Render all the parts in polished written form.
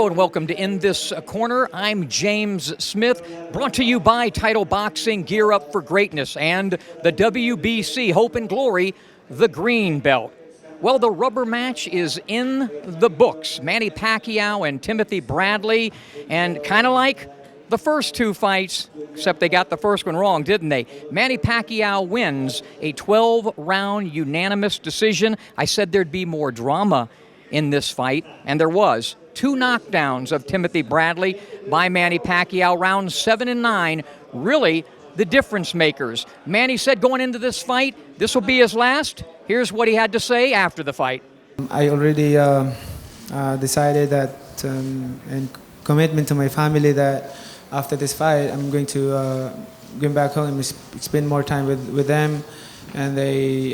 Hello and welcome to In This Corner. I'm James Smith, brought to you by Title Boxing, Gear Up for Greatness, and the WBC, Hope and Glory, the Green Belt. Well, the rubber match is in the books. Manny Pacquiao and Timothy Bradley, and kind of like the first two fights, except they got the first one wrong, didn't they? Manny Pacquiao wins a 12-round unanimous decision. I said there'd be more drama in this fight, and there was. 2 knockdowns of Timothy Bradley by Manny Pacquiao, rounds 7 and 9, really the difference makers. Manny said going into this fight, this will be his last. Here's what he had to say after the fight. I already decided that and commitment to my family that after this fight, I'm going to go back home and spend more time with them. And they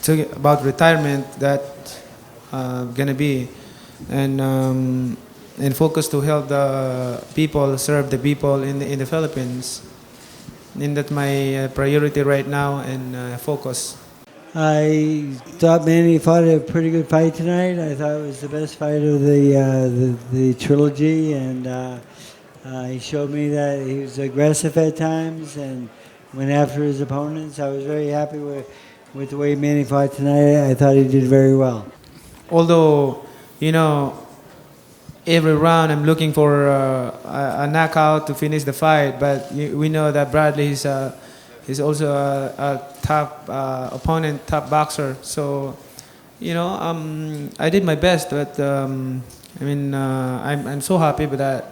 talk about retirement that gonna be, and focus to help the people, serve the people in the Philippines. And that's my priority right now and focus. I thought Manny fought a pretty good fight tonight. I thought it was the best fight of the trilogy, and he showed me that he was aggressive at times and went after his opponents. I was very happy with the way Manny fought tonight. I thought he did very well. Although, every round I'm looking for a knockout to finish the fight, but we know that Bradley is also a top opponent, top boxer. So, I did my best, but I'm so happy with that.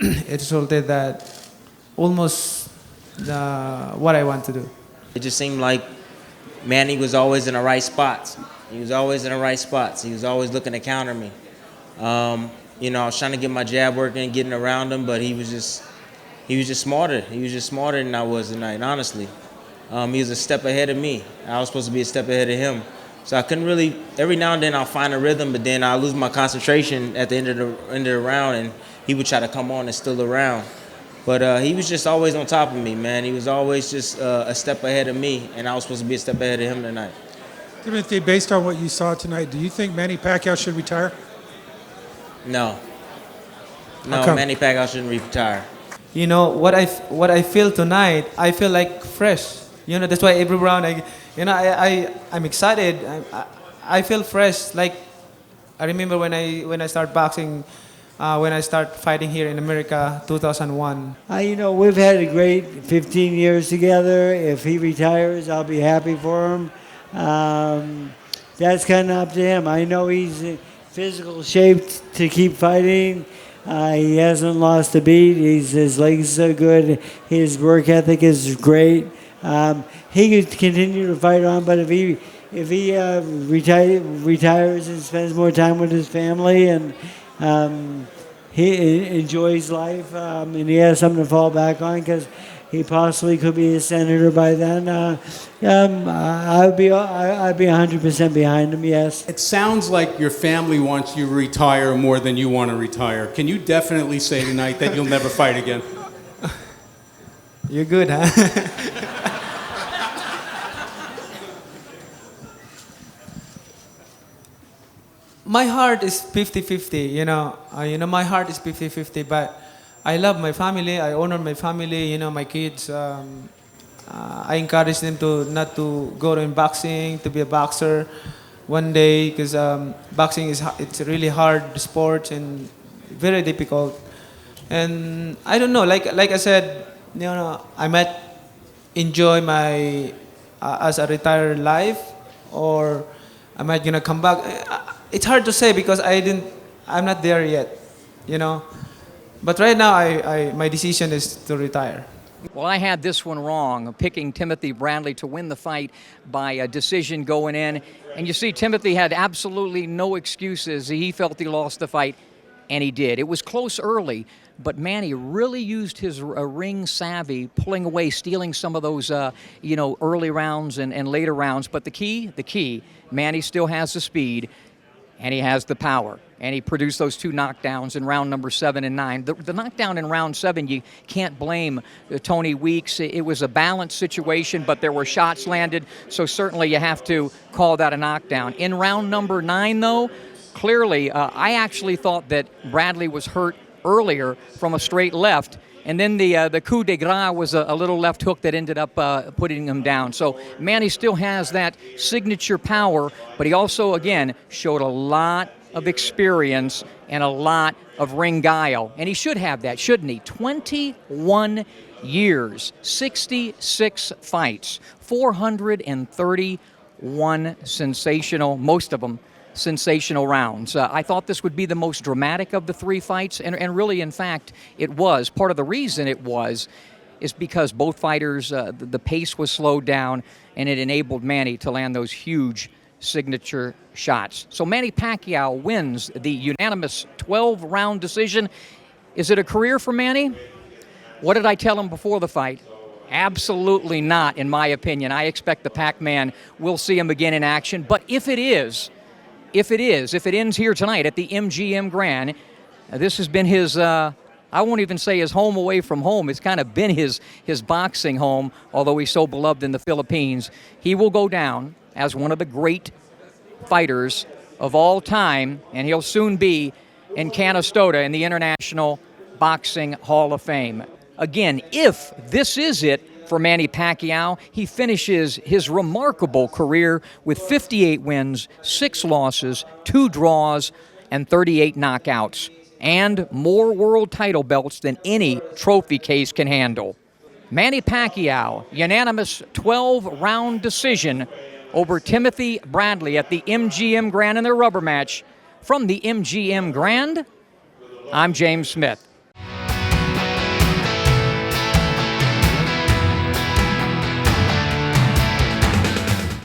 It resulted that almost what I want to do. It just seemed like Manny was always in the right spots. He was always in the right spots. He was always looking to counter me. I was trying to get my jab working, getting around him, but he was just smarter. He was just smarter than I was tonight, honestly. He was a step ahead of me. I was supposed to be a step ahead of him. So I couldn't really, every now and then I'll find a rhythm, but then I'll lose my concentration at the end of the round, and he would try to come on and steal the round. But he was just always on top of me, man. He was always just a step ahead of me, and I was supposed to be a step ahead of him tonight. Timothy, based on what you saw tonight, do you think Manny Pacquiao should retire? No. No, Manny Pacquiao shouldn't retire. What I feel tonight, I feel like fresh. That's why every round I'm excited. I feel fresh. Like I remember when I start boxing, when I start fighting here in America, 2001. We've had a great 15 years together. If he retires, I'll be happy for him. That's kind of up to him. I know he's in physical shape to keep fighting. He hasn't lost a beat. His legs are good. His work ethic is great. He could continue to fight on, but if he retires and spends more time with his family and he enjoys life and he has something to fall back on because he possibly could be a senator by then, I'd be 100% behind him, yes. It sounds like your family wants you to retire more than you want to retire. Can you definitely say tonight that you'll never fight again? You're good, huh? My heart is 50-50, my heart is 50-50, but I love my family, I honor my family, my kids. I encourage them to not to go in boxing, to be a boxer one day, because boxing it's a really hard sport and very difficult. And I don't know, like I said, I might enjoy my as a retired life, or I might gonna come back. It's hard to say because I'm not there yet, But right now, my decision is to retire. Well, I had this one wrong, picking Timothy Bradley to win the fight by a decision going in. And you see, Timothy had absolutely no excuses. He felt he lost the fight, and he did. It was close early, but Manny really used his ring savvy, pulling away, stealing some of those, early rounds and later rounds. But the key, Manny still has the speed, and he has the power. and he produced those 2 knockdowns in round number 7 and 9. The knockdown in round 7, you can't blame Tony Weeks. It was a balanced situation, but there were shots landed, so certainly you have to call that a knockdown. In round number 9, though, clearly, I actually thought that Bradley was hurt earlier from a straight left, and then the coup de grace was a little left hook that ended up putting him down. So Manny still has that signature power, but he also, again, showed a lot of experience and a lot of ring guile. And he should have that, shouldn't he? 21 years, 66 fights, 431 sensational, most of them, sensational rounds. I thought this would be the most dramatic of the 3 fights, and really, in fact, it was. Part of the reason it was is because both fighters, the pace was slowed down, and it enabled Manny to land those huge signature shots. So Manny Pacquiao wins the unanimous 12-round decision. Is it a career for Manny? What did I tell him before the fight? Absolutely not, in my opinion. I expect the Pac-Man will see him again in action, but if it ends here tonight at the MGM Grand, this has been his, I won't even say his home away from home. It's kind of been his boxing home, although he's so beloved in the Philippines. He will go down as one of the great fighters of all time, and he'll soon be in Canastota in the International Boxing Hall of Fame. Again, if this is it for Manny Pacquiao, he finishes his remarkable career with 58 wins, 6 losses, 2 draws, and 38 knockouts, and more world title belts than any trophy case can handle. Manny Pacquiao, unanimous 12-round decision over Timothy Bradley at the MGM Grand in their rubber match. From the MGM Grand, I'm James Smith.